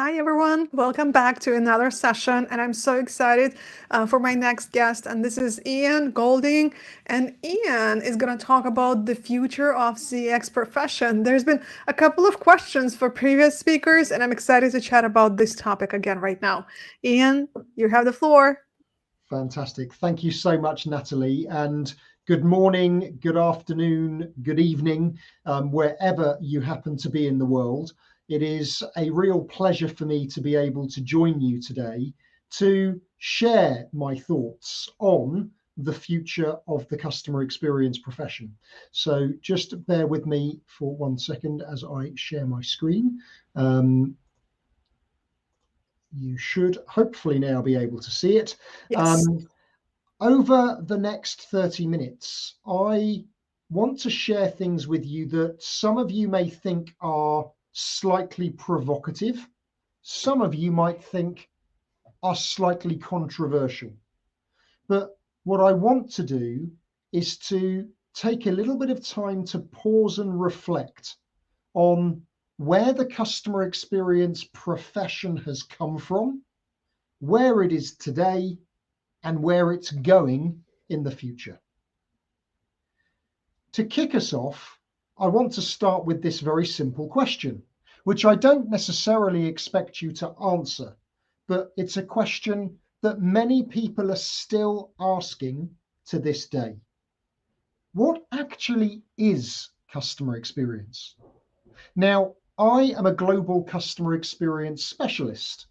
Hi, everyone. Welcome back to another session. And I'm so excited for my next guest. And this is Ian Golding. And Ian is going to talk about the future of CX profession. There's been a couple of questions for previous speakers, and I'm excited to chat about this topic again right now. Ian, you have the floor. Fantastic. Thank you so much, Natalie. And good morning, good afternoon, good evening, wherever you happen to be in the world. It is a real pleasure for me to be able to join you today to share my thoughts on the future of the customer experience profession. So just bear with me for 1 second as I share my screen. You should hopefully now be able to see it. Yes. Over the next 30 minutes, I want to share things with you that some of you may think are slightly provocative. Some of you might think are slightly controversial. But what I want to do is to take a little bit of time to pause and reflect on where the customer experience profession has come from, where it is today, and where it's going in the future. To kick us off, I want to start with this very simple question, which I don't necessarily expect you to answer, but it's a question that many people are still asking to this day. What actually is customer experience? Now, I am a global customer experience specialist.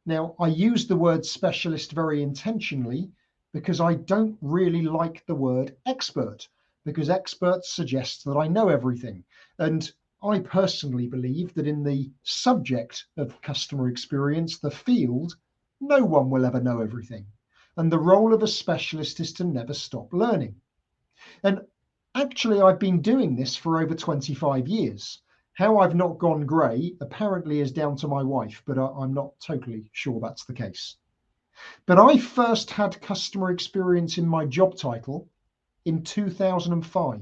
Now, I use the word specialist very intentionally because I don't really like the word expert, because experts suggest that I know everything. And I personally believe that in the subject of customer experience, the field, no one will ever know everything. And the role of a specialist is to never stop learning. And actually, I've been doing this for over 25 years. How I've not gone grey apparently is down to my wife, but I'm not totally sure that's the case. But I first had customer experience in my job title in 2005.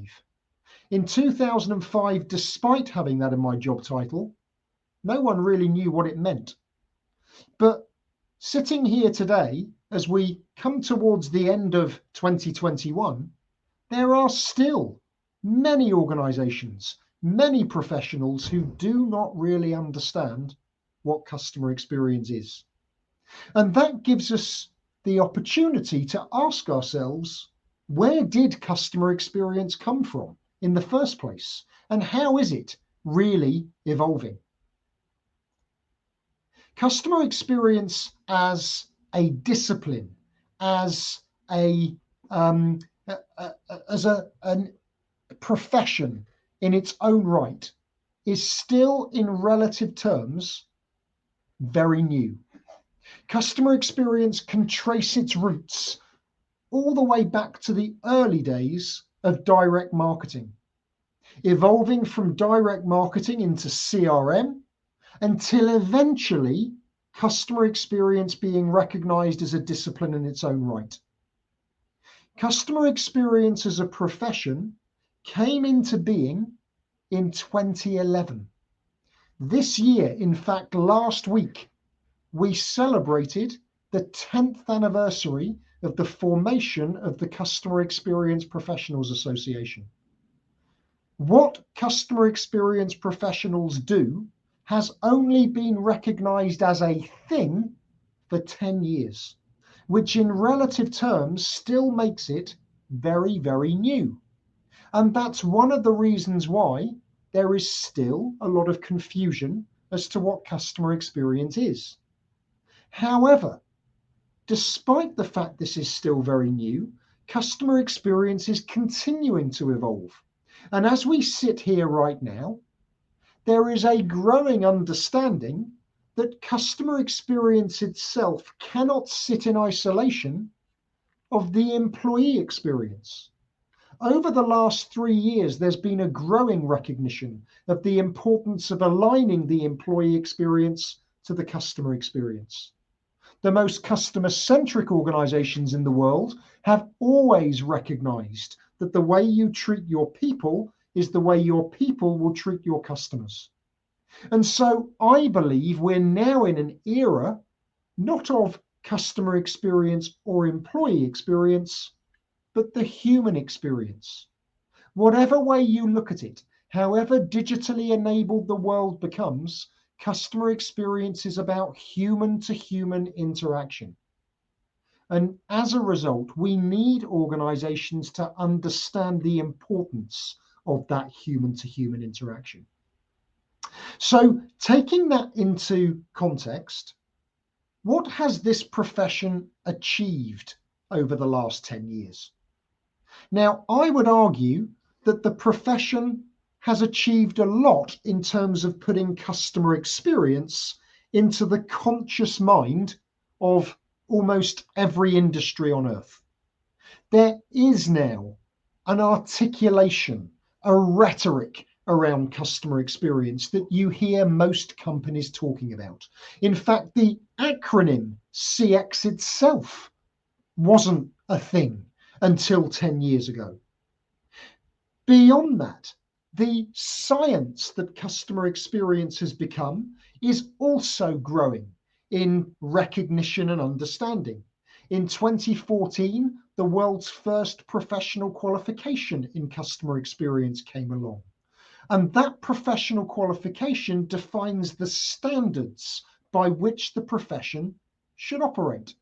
In 2005, despite having that in my job title, no one really knew what it meant. But sitting here today, as we come towards the end of 2021, there are still many organizations, many professionals who do not really understand what customer experience is. And that gives us the opportunity to ask ourselves, where did customer experience come from in the first place? And how is it really evolving? Customer experience as a discipline, as a profession in its own right, is still in relative terms very new. Customer experience can trace its roots all the way back to the early days of direct marketing, evolving from direct marketing into CRM until eventually customer experience being recognized as a discipline in its own right. Customer experience as a profession came into being in 2011. This year, in fact, last week, we celebrated the 10th anniversary of the formation of the Customer Experience Professionals Association. What customer experience professionals do has only been recognized as a thing for 10 years, which in relative terms still makes it very, very new. And that's one of the reasons why there is still a lot of confusion as to what customer experience is. However, despite the fact this is still very new, customer experience is continuing to evolve. And as we sit here right now, there is a growing understanding that customer experience itself cannot sit in isolation of the employee experience. Over the last 3 years, there's been a growing recognition of the importance of aligning the employee experience to the customer experience. The most customer-centric organizations in the world have always recognized that the way you treat your people is the way your people will treat your customers. And so I believe we're now in an era not of customer experience or employee experience, but the human experience. Whatever way you look at it, however digitally enabled the world becomes, customer experience is about human to human interaction. And as a result, we need organizations to understand the importance of that human to human interaction. So, taking that into context, what has this profession achieved over the last 10 years? Now, I would argue that the profession has achieved a lot in terms of putting customer experience into the conscious mind of almost every industry on earth. There is now an articulation, a rhetoric around customer experience that you hear most companies talking about. In fact, the acronym CX itself wasn't a thing until 10 years ago. Beyond that, the science that customer experience has become is also growing in recognition and understanding. In 2014, the world's first professional qualification in customer experience came along. And that professional qualification defines the standards by which the profession should operate.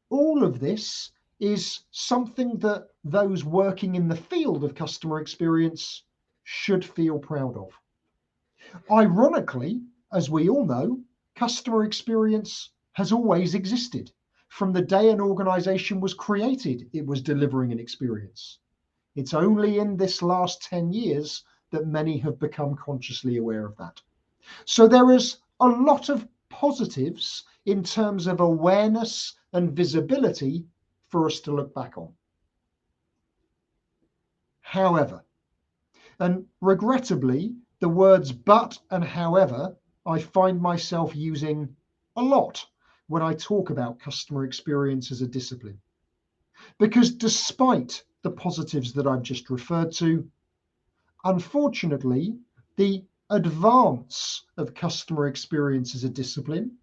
All of this is something that those working in the field of customer experience should feel proud of. Ironically, as we all know, customer experience has always existed. From the day an organization was created, it was delivering an experience. It's only in this last 10 years that many have become consciously aware of that. So there is a lot of positives in terms of awareness and visibility for us to look back on. However, and regrettably, the words but and however, I find myself using a lot when I talk about customer experience as a discipline. Because despite the positives that I've just referred to, unfortunately, the advance of customer experience as a discipline,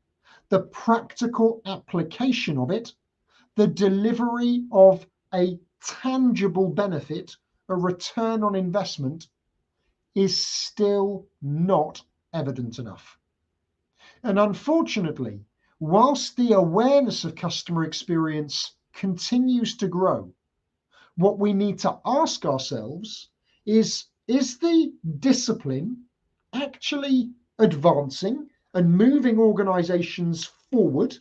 the practical application of it, the delivery of a tangible benefit, a return on investment, is still not evident enough. And unfortunately, whilst the awareness of customer experience continues to grow, what we need to ask ourselves is the discipline actually advancing and moving organizations forward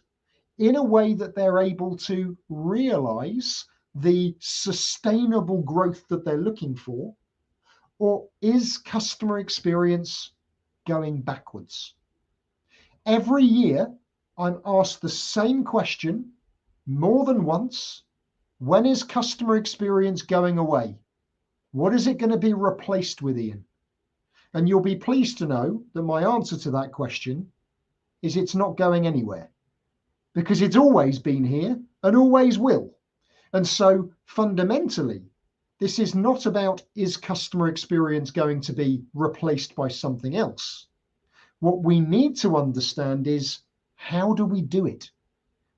in a way that they're able to realize the sustainable growth that they're looking for? Or is customer experience going backwards? Every year, I'm asked the same question more than once. When is customer experience going away? What is it going to be replaced with, Ian? And you'll be pleased to know that my answer to that question is it's not going anywhere, because it's always been here and always will. And so fundamentally, this is not about is customer experience going to be replaced by something else. What we need to understand is, how do we do it?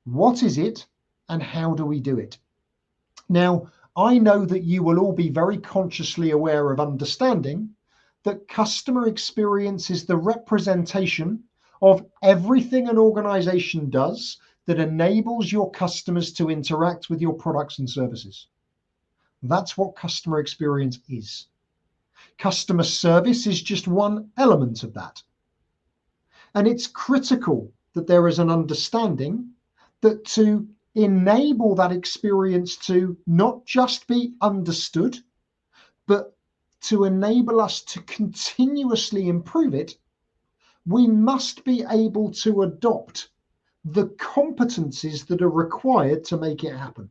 What is it and how do we do it? Now, I know that you will all be very consciously aware of understanding that customer experience is the representation of everything an organization does that enables your customers to interact with your products and services. That's what customer experience is. Customer service is just one element of that. And it's critical that there is an understanding that to enable that experience to not just be understood, but to enable us to continuously improve it, we must be able to adopt the competencies that are required to make it happen.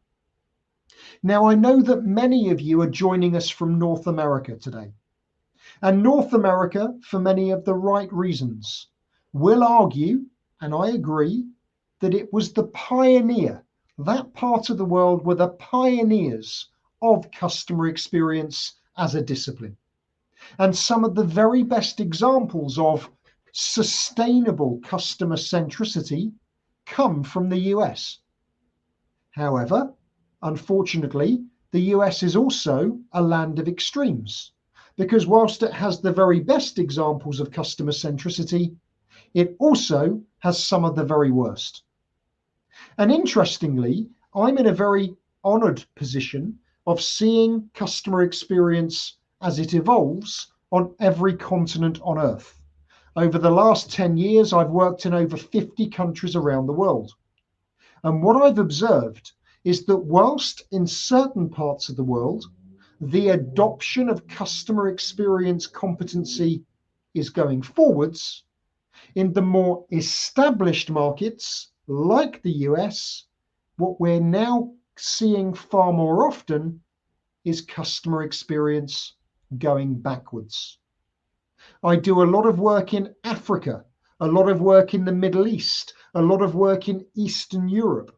Now, I know that many of you are joining us from North America today. And North America, for many of the right reasons, will argue, and I agree, that it was the pioneer. That part of the world were the pioneers of customer experience as a discipline. And some of the very best examples of sustainable customer centricity come from the US. However, unfortunately, the US is also a land of extremes, because whilst it has the very best examples of customer centricity, it also has some of the very worst. And interestingly, I'm in a very honored position of seeing customer experience as it evolves on every continent on Earth. Over the last 10 years, I've worked in over 50 countries around the world. And what I've observed is that whilst in certain parts of the world, the adoption of customer experience competency is going forwards, in the more established markets like the US, what we're now seeing far more often is customer experience going backwards. I do a lot of work in Africa, a lot of work in the Middle East, a lot of work in Eastern Europe,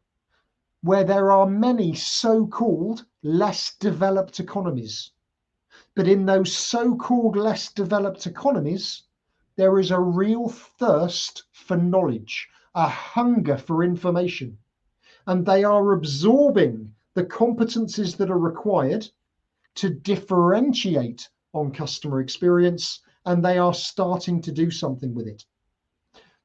where there are many so-called less developed economies. But in those so-called less developed economies, there is a real thirst for knowledge, a hunger for information, and they are absorbing the competencies that are required to differentiate on customer experience, and they are starting to do something with it.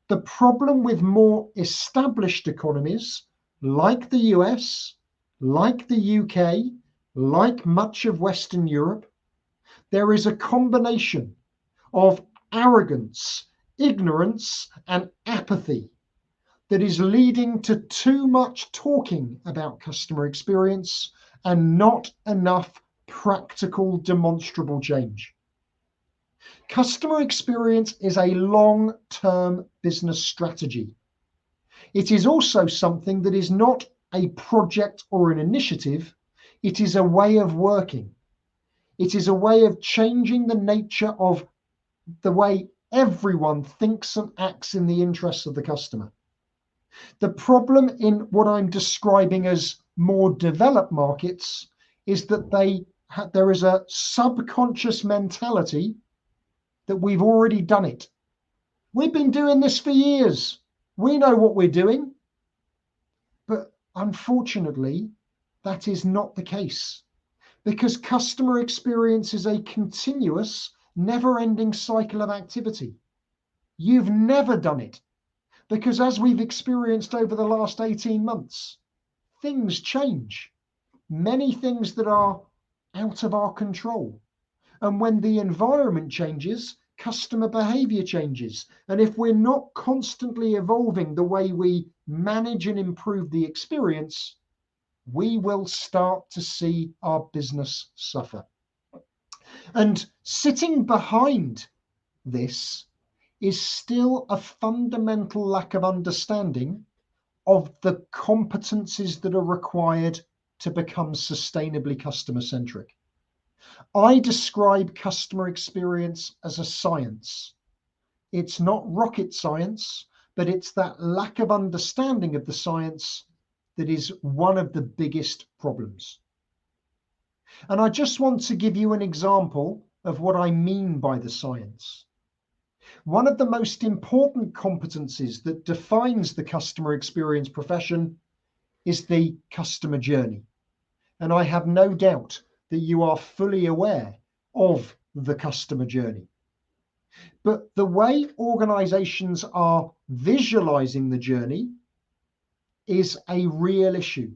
The problem with more established economies like the US, like the UK, like much of Western Europe, there is a combination of arrogance, ignorance, and apathy that is leading to too much talking about customer experience and not enough practical, demonstrable change. Customer experience is a long-term business strategy. It is also something that is not a project or an initiative. It is a way of working. It is a way of changing the nature of the way everyone thinks and acts in the interests of the customer. The problem in what I'm describing as more developed markets is that there is a subconscious mentality that we've already done it. We've been doing this for years. We know what we're doing. But unfortunately, that is not the case, because customer experience is a continuous, never-ending cycle of activity. You've never done it, because as we've experienced over the last 18 months, things change. Many things that are out of our control. And when the environment changes, customer behavior changes. And if we're not constantly evolving the way we manage and improve the experience, we will start to see our business suffer. And sitting behind this is still a fundamental lack of understanding of the competencies that are required to become sustainably customer-centric. I describe customer experience as a science. It's not rocket science, but it's that lack of understanding of the science that is one of the biggest problems. And I just want to give you an example of what I mean by the science. One of the most important competencies that defines the customer experience profession is the customer journey. And I have no doubt that you are fully aware of the customer journey. But the way organizations are visualizing the journey is a real issue,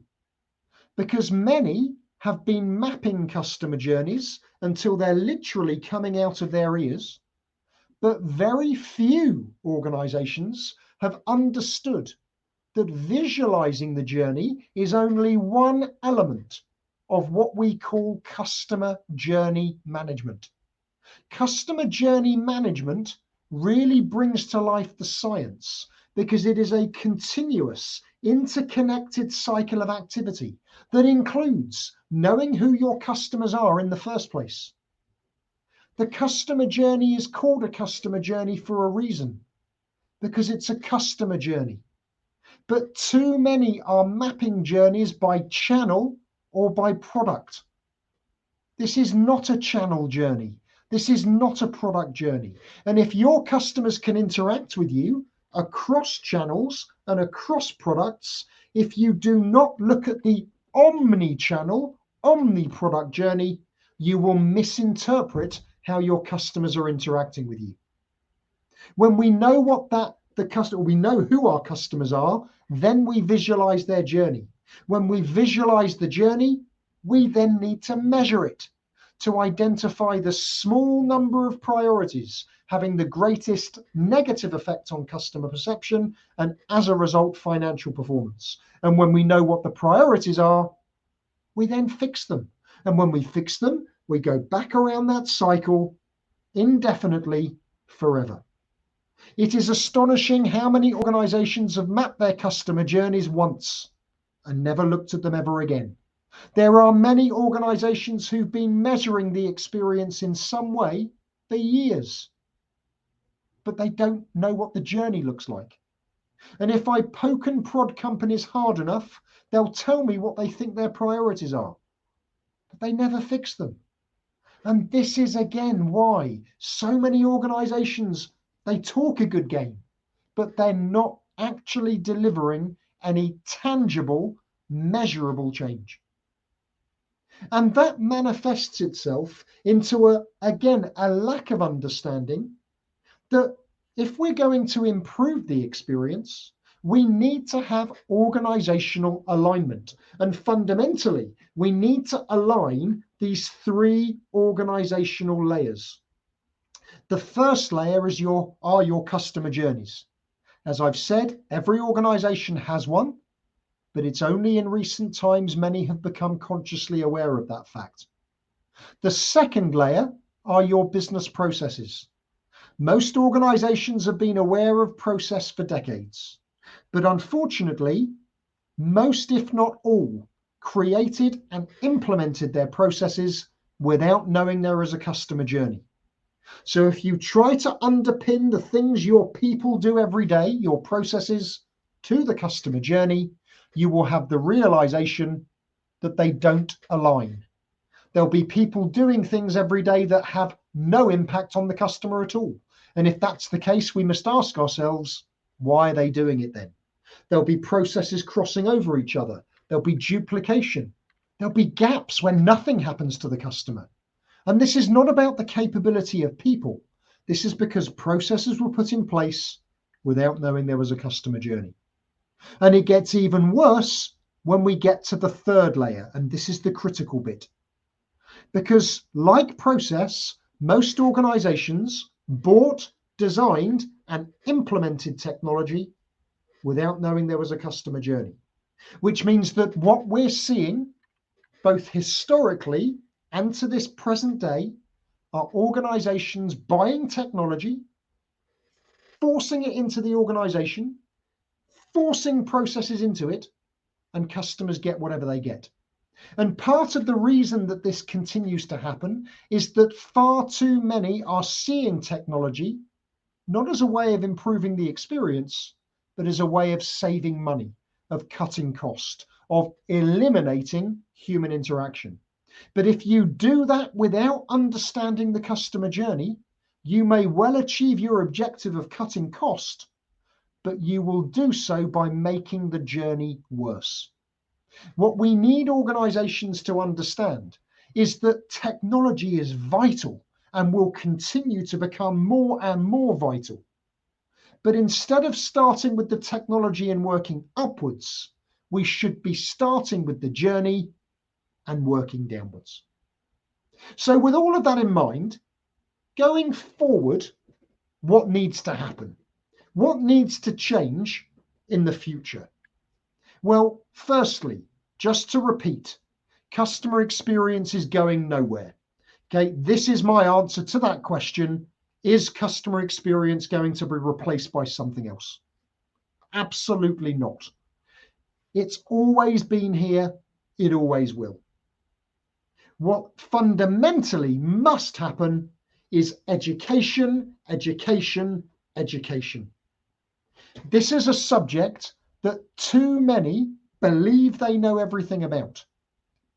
because many have been mapping customer journeys until they're literally coming out of their ears, but very few organizations have understood that visualizing the journey is only one element of what we call customer journey management. Customer journey management really brings to life the science, because it is a continuous, interconnected cycle of activity that includes knowing who your customers are in the first place. The customer journey is called a customer journey for a reason, because it's a customer journey. But too many are mapping journeys by channel or by product. This is not a channel journey. This is not a product journey. And if your customers can interact with you across channels and across products, if you do not look at the omni-channel, omni-product journey, you will misinterpret how your customers are interacting with you. When we know we know who our customers are, then we visualize their journey. When we visualize the journey, we then need to measure it to identify the small number of priorities having the greatest negative effect on customer perception and, as a result, financial performance. And when we know what the priorities are, we then fix them. And when we fix them, we go back around that cycle indefinitely, forever. It is astonishing how many organizations have mapped their customer journeys once and never looked at them ever again. There are many organizations who've been measuring the experience in some way for years, but they don't know what the journey looks like. And if I poke and prod companies hard enough, they'll tell me what they think their priorities are, but they never fix them. And this is again why so many organizations, they talk a good game, but they're not actually delivering any tangible, measurable change. And that manifests itself into a lack of understanding that if we're going to improve the experience, we need to have organizational alignment. And fundamentally, we need to align these three organizational layers. The first layer is your customer journeys. As I've said, every organization has one, but it's only in recent times many have become consciously aware of that fact. The second layer are your business processes. Most organizations have been aware of process for decades, but unfortunately, most, if not all, created and implemented their processes without knowing there is a customer journey. So if you try to underpin the things your people do every day, your processes, to the customer journey, you will have the realization that they don't align. There'll be people doing things every day that have no impact on the customer at all. And if that's the case, we must ask ourselves, why are they doing it then? There'll be processes crossing over each other. There'll be duplication. There'll be gaps when nothing happens to the customer. And this is not about the capability of people. This is because processes were put in place without knowing there was a customer journey. And it gets even worse when we get to the third layer, and this is the critical bit. Because like process, most organizations bought, designed, and implemented technology without knowing there was a customer journey, which means that what we're seeing, both historically and to this present day, are organizations buying technology, forcing it into the organization, forcing processes into it, and customers get whatever they get. And part of the reason that this continues to happen is that far too many are seeing technology not as a way of improving the experience, but as a way of saving money, of cutting cost, of eliminating human interaction. But if you do that without understanding the customer journey, you may well achieve your objective of cutting cost, but you will do so by making the journey worse. What we need organizations to understand is that technology is vital and will continue to become more and more vital. But instead of starting with the technology and working upwards, we should be starting with the journey and working downwards. So with all of that in mind, going forward, what needs to happen? What needs to change in the future? Well, firstly, just to repeat, customer experience is going nowhere. Okay, this is my answer to that question. Is customer experience going to be replaced by something else? Absolutely not. It's always been here. It always will. What fundamentally must happen is education, education, education. This is a subject that too many believe they know everything about,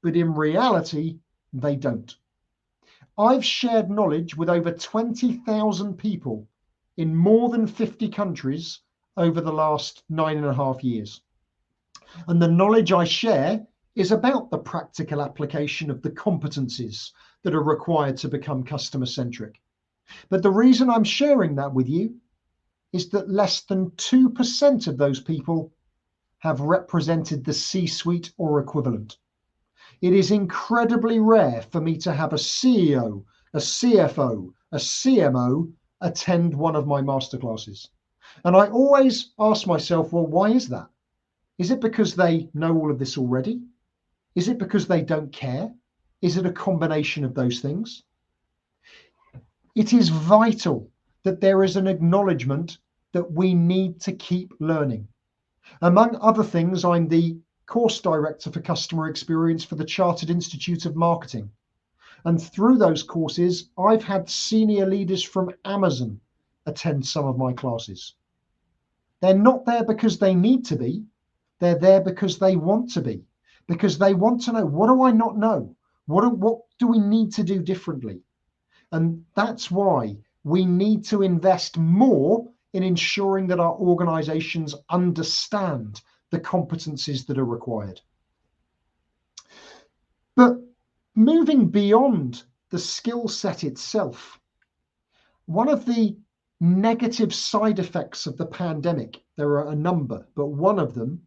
but in reality, they don't. I've shared knowledge with over 20,000 people in more than 50 countries over the last 9.5 years. And the knowledge I share is about the practical application of the competencies that are required to become customer-centric. But the reason I'm sharing that with you is that less than 2% of those people have represented the C-suite or equivalent. It is incredibly rare for me to have a CEO, a CFO, a CMO attend one of my masterclasses. And I always ask myself, well, why is that? Is it because they know all of this already? Is it because they don't care? Is it a combination of those things? It is vital that there is an acknowledgement that we need to keep learning. Among other things, I'm the course director for customer experience for the Chartered Institute of Marketing. And through those courses, I've had senior leaders from Amazon attend some of my classes. They're not there because they need to be. They're there because they want to be, because they want to know, what do I not know? What do we need to do differently? And that's why we need to invest more in ensuring that our organizations understand the competencies that are required. But moving beyond the skill set itself, one of the negative side effects of the pandemic, there are a number, but one of them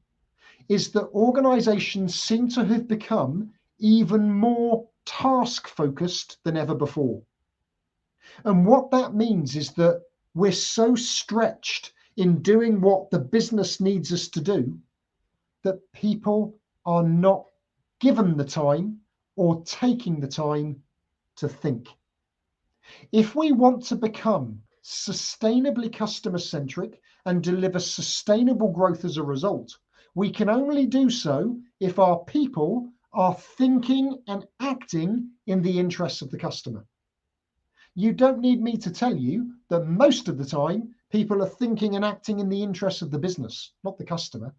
is that organizations seem to have become even more task focused than ever before. And what that means is that we're so stretched in doing what the business needs us to do that people are not given the time or taking the time to think. If we want to become sustainably customer-centric and deliver sustainable growth as a result, we can only do so if our people are thinking and acting in the interests of the customer. You don't need me to tell you that most of the time people are thinking and acting in the interests of the business, not the customer.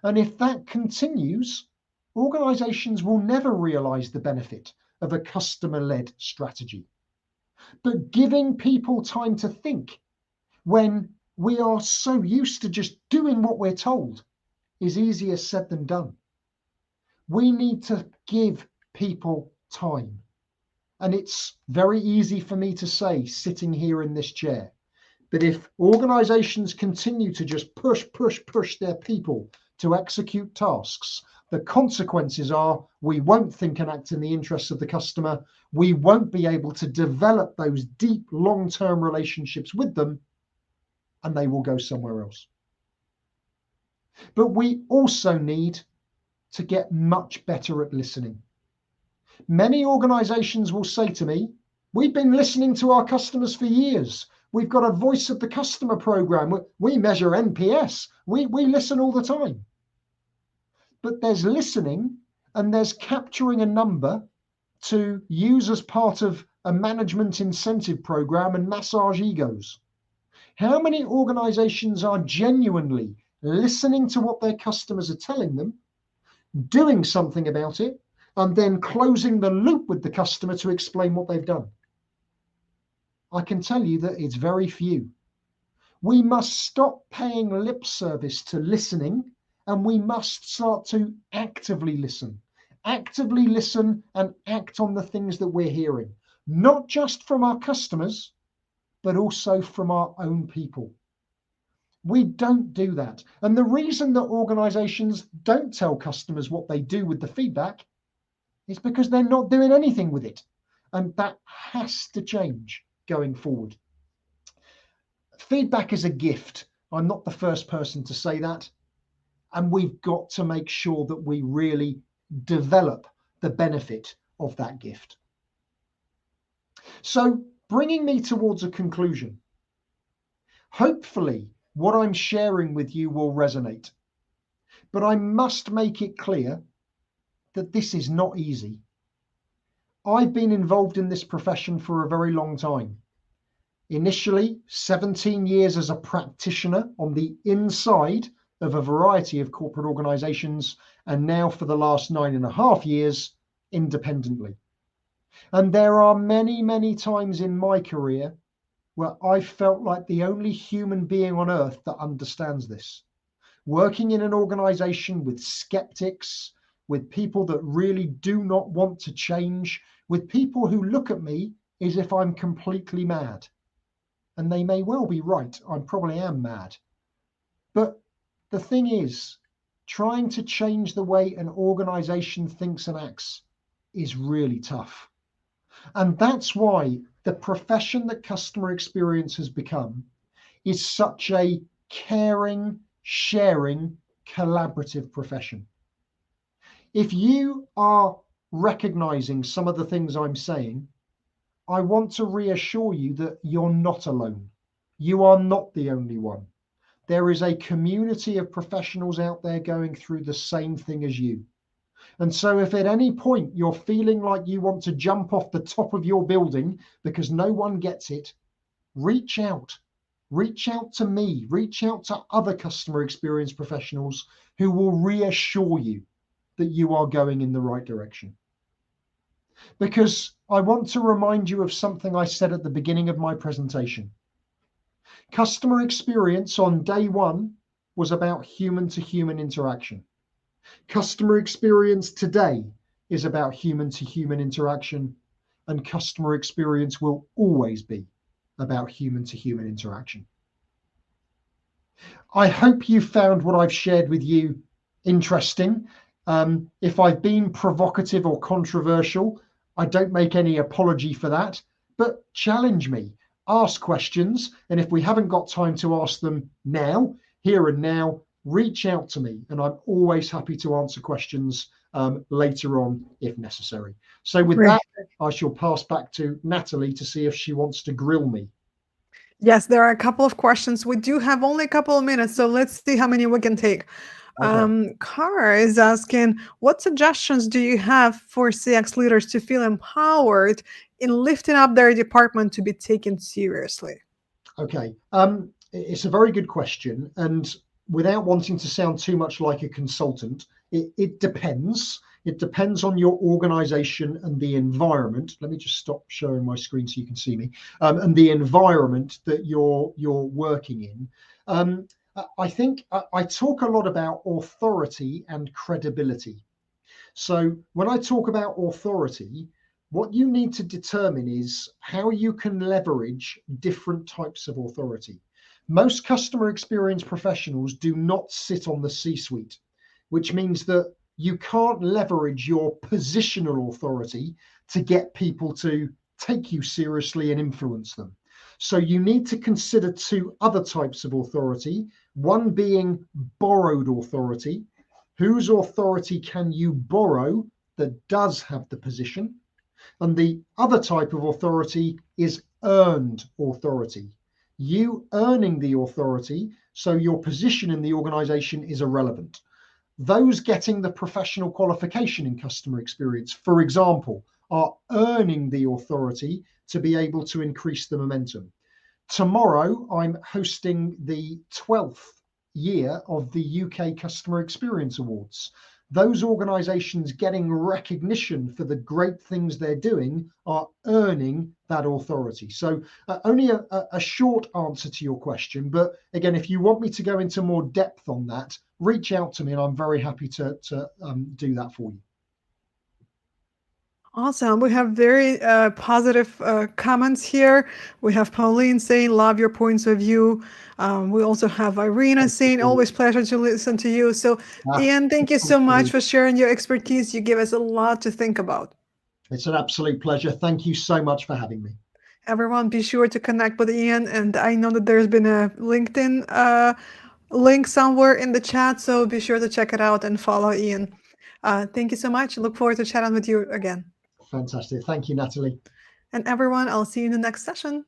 And if that continues, organizations will never realize the benefit of a customer-led strategy. But giving people time to think when we are so used to just doing what we're told is easier said than done. We need to give people time. And it's very easy for me to say sitting here in this chair. But if organizations continue to just push their people to execute tasks, the consequences are we won't think and act in the interests of the customer. We won't be able to develop those deep long-term relationships with them, and they will go somewhere else. But we also need to get much better at listening. Many organizations will say to me, we've been listening to our customers for years. We've got a voice of the customer program. We measure NPS. We listen all the time. But there's listening and there's capturing a number to use as part of a management incentive program and massage egos. How many organizations are genuinely listening to what their customers are telling them, doing something about it, and then closing the loop with the customer to explain what they've done? I can tell you that it's very few. We must stop paying lip service to listening, and we must start to actively listen. Actively listen and act on the things that we're hearing, not just from our customers, but also from our own people. We don't do that. And the reason that organizations don't tell customers what they do with the feedback is because they're not doing anything with it. And that has to change going forward. Feedback is a gift. I'm not the first person to say that. And we've got to make sure that we really develop the benefit of that gift. So, bringing me towards a conclusion. Hopefully, what I'm sharing with you will resonate. But I must make it clear that this is not easy. I've been involved in this profession for a very long time. Initially, 17 years as a practitioner on the inside of a variety of corporate organizations, and now for the last 9.5 years, independently. And there are many, many times in my career where I felt like the only human being on earth that understands this. Working in an organization with skeptics, with people that really do not want to change, with people who look at me as if I'm completely mad. And they may well be right. I probably am mad. But the thing is, trying to change the way an organization thinks and acts is really tough. And that's why the profession that customer experience has become is such a caring, sharing, collaborative profession. If you are recognizing some of the things I'm saying, I want to reassure you that you're not alone. You are not the only one. There is a community of professionals out there going through the same thing as you. And so, if at any point you're feeling like you want to jump off the top of your building because no one gets it, reach out. Reach out to me, reach out to other customer experience professionals who will reassure you that you are going in the right direction. Because I want to remind you of something I said at the beginning of my presentation. Customer experience on day one was about human to human interaction. Customer experience today is about human to human interaction, and customer experience will always be about human to human interaction. I hope you found what I've shared with you interesting. If I've been provocative or controversial, I don't make any apology for that, but challenge me, ask questions, and if we haven't got time to ask them now, here and now, reach out to me, and I'm always happy to answer questions later on if necessary. So with Great. that, I shall pass back to Natalie to see if she wants to grill me. Yes, there are a couple of questions. We do have only a couple of minutes, so let's see how many we can take. Okay. Cara is asking, what suggestions do you have for CX leaders to feel empowered in lifting up their department to be taken seriously? Okay. It's a very good question. And without wanting to sound too much like a consultant, it depends. It depends on your organization and the environment. Let me just stop sharing my screen so you can see me. And the environment that you're working in. I think I talk a lot about authority and credibility. So when I talk about authority, what you need to determine is how you can leverage different types of authority. Most customer experience professionals do not sit on the C-suite, which means that you can't leverage your positional authority to get people to take you seriously and influence them. So you need to consider two other types of authority, one being borrowed authority. Whose authority can you borrow that does have the position? And the other type of authority is earned authority. You earning the authority, so your position in the organization is irrelevant. Those getting the professional qualification in customer experience, for example, are earning the authority to be able to increase the momentum. Tomorrow, I'm hosting the 12th year of the UK Customer Experience Awards. Those organizations getting recognition for the great things they're doing are earning that authority. So only a short answer to your question. But again, if you want me to go into more depth on that, reach out to me and I'm very happy to do that for you. Awesome. We have very positive comments here. We have Pauline saying, love your points of view. We also have Irina saying, always pleasure to listen to you. So, Ian, thank you so much for sharing your expertise. You give us a lot to think about. It's an absolute pleasure. Thank you so much for having me. Everyone, be sure to connect with Ian. And I know that there's been a LinkedIn link somewhere in the chat. So be sure to check it out and follow Ian. Thank you so much. Look forward to chatting with you again. Fantastic. Thank you, Natalie. And everyone, I'll see you in the next session.